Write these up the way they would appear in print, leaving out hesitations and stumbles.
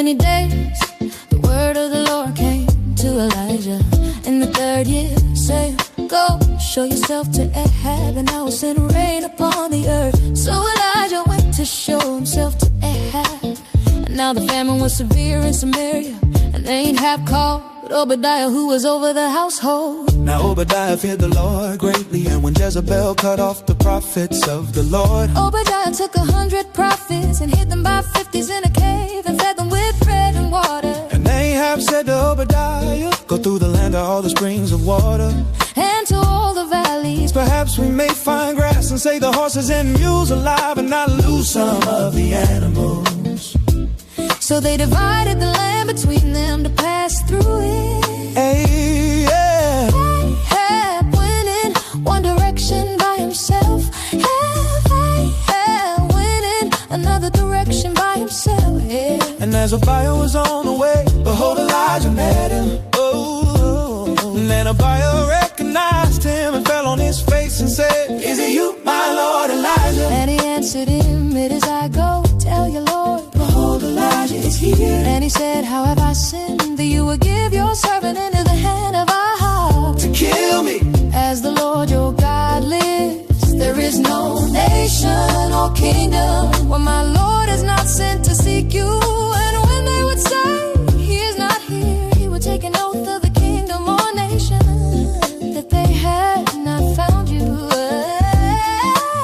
many days the word of the Lord came to Elijah in the 3rd year, saying, go show yourself to Ahab, and I will send rain upon the earth. So Elijah went to show himself to Ahab, and now the famine was severe in Samaria, and Ahab called Obadiah, who was over the household. Now Obadiah feared the Lord greatly, and when Jezebel cut off the prophets of the Lord, Obadiah took 100 prophets and hid them by 50s in a cave and fed them with bread and water. And Ahab said to Obadiah, go through the land to all the springs of water, and to all the valleys. Perhaps we may find grass and save the horses and mules alive, and not lose some of the animals. So they divided the land between them to pass through it. Hey, yeah. Ahab went in one direction by himself. Ahab went in another direction by himself. Yeah. And as Abiah was on the way, behold, Elijah met him. Oh, and then Abiah recognized him and fell on his face and said, is it you, my Lord Elijah? And he answered him, it is I, go tell your Lord, behold, Elijah is here. And he said, how have I sinned that you would give your servant into the hand of Ahab to kill me? As the Lord your God lives, there is no nation or kingdom where my Lord is not sent to seek you. And when they would say, he is not here, he would take an oath of the kingdom or nation that they had not found you.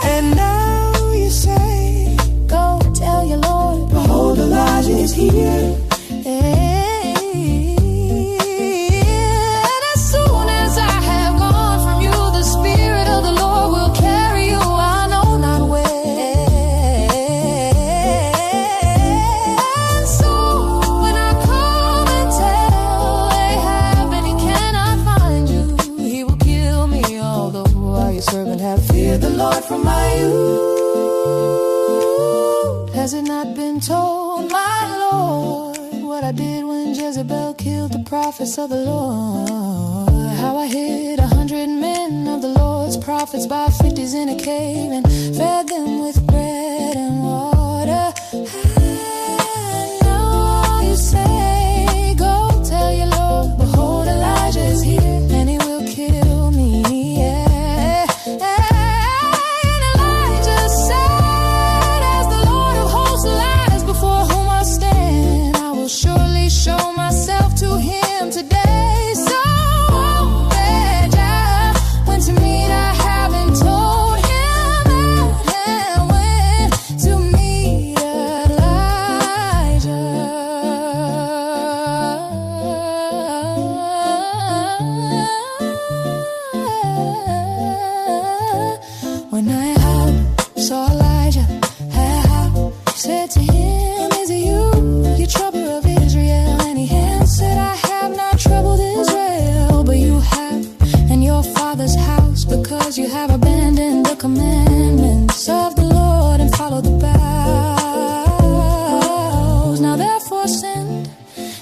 And now you say, go tell your Lord, behold, Elijah is here. And as soon as I have gone from you, the Spirit of the Lord will carry you, I know not where. And so when I come and tell Ahab and he cannot find you, he will kill me, although I, your servant, have feared the Lord from my youth. Has it not been told, my Lord, what I did when Jezebel killed the prophets of the Lord? How I hid 100 men of the Lord's prophets by 50s in a cave and fed them with bread and water. And now you say, go tell your Lord, behold, Elijah is here, and he will kill me. Yeah. And Elijah said, as the Lord of hosts lies before whom I stand, I will surely show myself to him today. So Obadiah went to meet Ahab and told him that went to meet Elijah. When Ahab saw Elijah, Ahab said to him, is it you trouble of Israel? And he answered, I have not troubled Israel, but you have, and your father's house, because you have abandoned the commandments of the Lord and followed the Baals. Now therefore send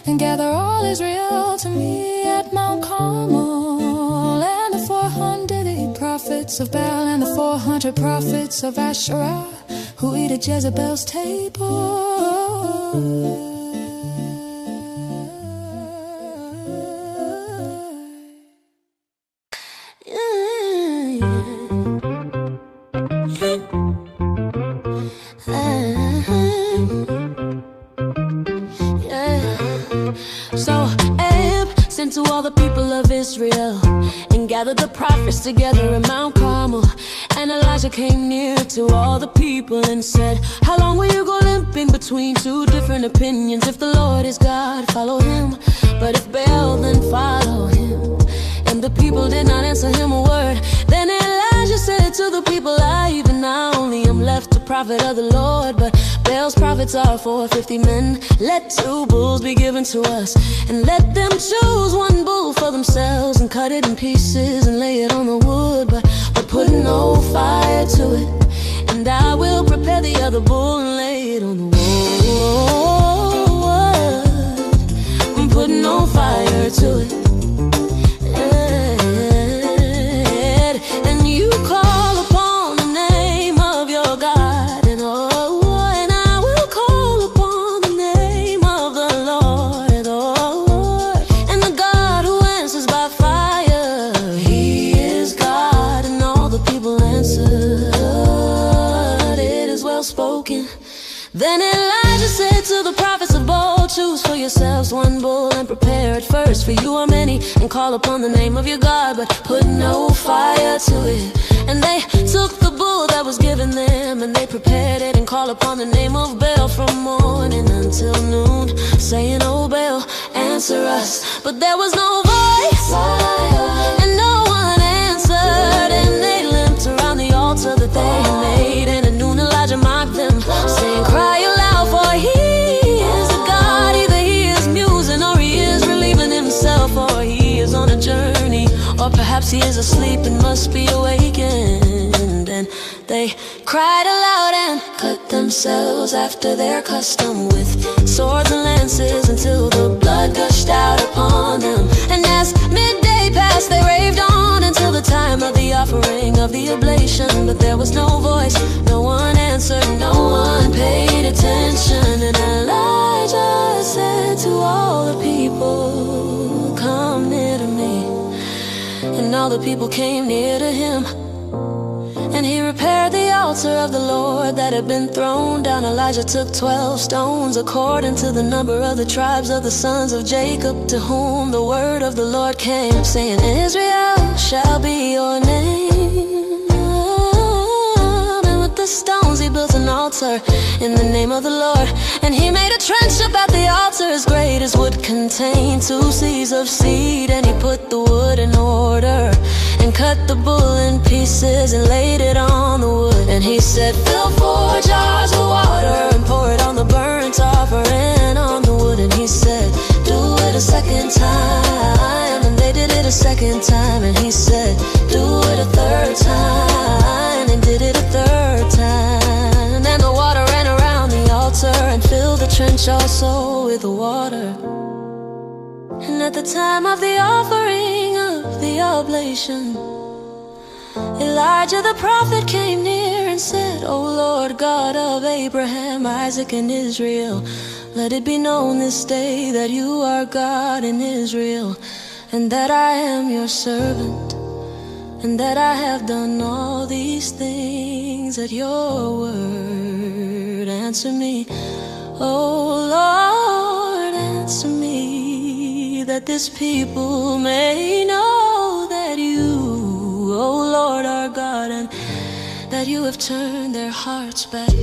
and gather all Israel to me at Mount Carmel, and the 400 prophets of Baal and the 400 prophets of Asherah who eat at Jezebel's table. So Ahab sent to all the people of Israel and gathered the prophets together at Mount Carmel. And Elijah came near to all the people and said, how long will you go limping between two different opinions? If the Lord is God, follow him, but if Baal, then follow him. And the people did not answer him a word. Then Elijah said to the people, I even now only am left a prophet of the Lord, but Baal's prophets are 450 men. Let 2 bulls be given to us, and let them choose 1 bull for themselves and cut it in pieces and lay it on the wood, but put no fire to it. And I will prepare the other bull and lay it on the wood. Put no fire to it. And you call upon the name of your God, and I will call upon the name of the Then Elijah said to the prophets of Baal, choose for yourselves one bull and prepare it first, for you are many, and call upon the name of your God, but put no fire to it. And they took the bull that was given them, and they prepared it and called upon the name of Baal from morning until noon, saying, "Oh Baal, answer us." But there was no voice, and no one answered, and they limped around the altar that they had made. And at noon Elijah mocked them, saying, "Cry aloud, for he is a God. Either he is musing, or he is relieving himself, or he is on a journey, or perhaps he is asleep and must be awakened." And they cried aloud and cut themselves after their custom with swords and lances until the blood gushed out upon them. And as midday passed, they raved on until the time of the offering of the oblation. But there was no voice, no one answered, no one paid attention. And Elijah said to all the people, "Come near to me." And all the people came near to him. And he repaired the altar of the Lord that had been thrown down. Elijah took 12 stones, according to the number of the tribes of the sons of Jacob, to whom the word of the Lord came, saying, "Israel shall be your name." And with the stones he built an altar in the name of the Lord. And he made a trench about the altar as great as would contain 2 seas of seed. And he put the wood in order, and cut the bull in pieces and laid it on the wood. And he said, "Fill 4 jars with water and pour it on the burnt offering on the wood." And he said, "Do it a second time." And they did it a second time. And he said, "Do it a third time." And did it a third time. And the water ran around the altar and filled the trench also with water. And at the time of the offering of the oblation, Elijah the prophet came near and said, "O Lord God of Abraham, Isaac, and Israel, let it be known this day that you are God in Israel, and that I am your servant, and that I have done all these things at your word. Answer me, O Lord, answer me, that this people may know that you, O Lord, are God, and that you have turned their hearts back."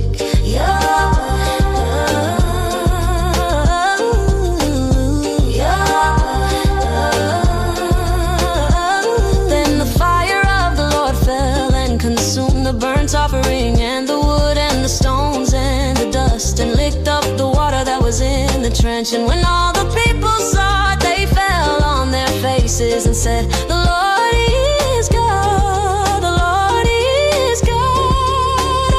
Then the fire of the Lord fell and consumed the burnt offering and the wood and the stones and the dust, and licked up the water that was in the trench. And when all the people saw it, they fell on their faces and said, "The Lord is God, the Lord is God."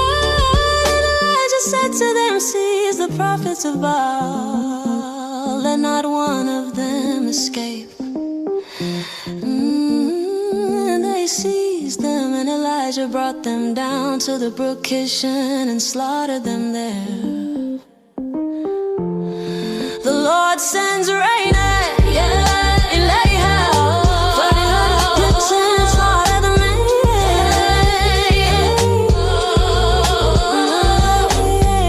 And Elijah said to them, "Seize the prophets of Baal, let not one of them escape." And they seized them, and Elijah brought them down to the brook Kishon and slaughtered them there. The Lord sends rain in Ahab, but Kishon slaughter the man.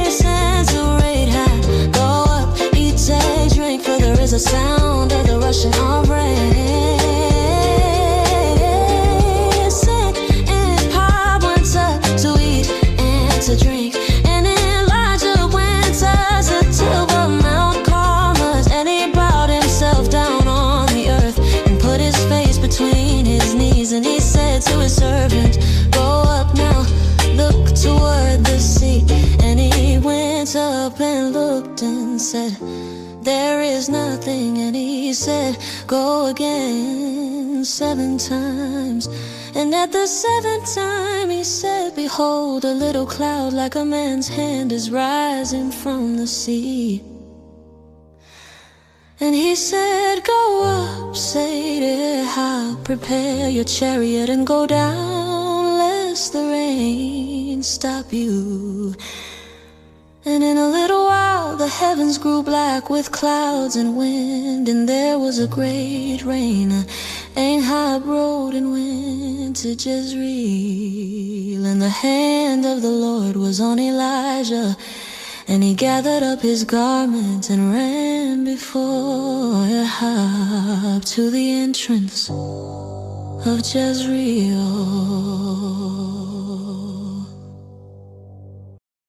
He sends to Ahab, "Go up, eat, take, drink, for there is a sound of the rushing of rain." Sent, and Ahab went up to eat and to drink. And Elijah went up to the Mount Carmel, and he bowed himself down on the earth and put his face between his knees. And he said to his servant, "Go up now, look toward the sea." And he went up and looked and said, "There is nothing." And he said, "Go again 7 times." And at the 7th time he said, "Behold, a little cloud like a man's hand is rising from the sea." And he said, "Go up, say to Ahab, prepare your chariot and go down, lest the rain stop you." And in a little while the heavens grew black with clouds and wind, and there was a great rain. Ahab rode and went to Jezreel, and the hand of the Lord was on Elijah, And he gathered up his garments and ran before Ahab to the entrance of Jezreel.